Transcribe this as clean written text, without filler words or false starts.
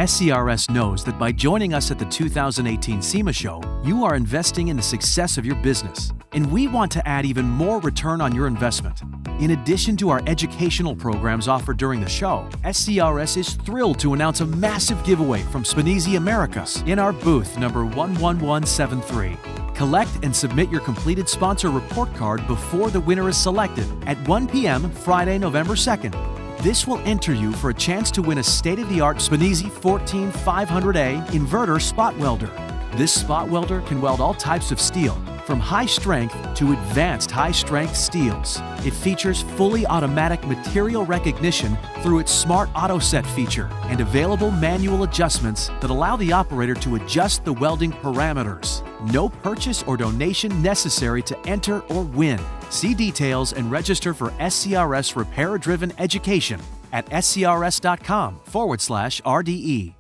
SCRS knows that by joining us at the 2018 SEMA Show, you are investing in the success of your business, and we want to add even more return on your investment. In addition to our educational programs offered during the show, SCRS is thrilled to announce a massive giveaway from Spanesi Americas in our booth number 11173. Collect and submit your completed sponsor report card before the winner is selected at 1 p.m. Friday, November 2nd. This will enter you for a chance to win a state-of-the-art Spanesi 14500A Inverter Spot Welder. This spot welder can weld all types of steel, from high strength to advanced high strength steels. It features fully automatic material recognition through its smart auto set feature and available manual adjustments that allow the operator to adjust the welding parameters. No purchase or donation necessary to enter or win. See details and register for SCRS Repairer Driven Education at scrs.com/RDE.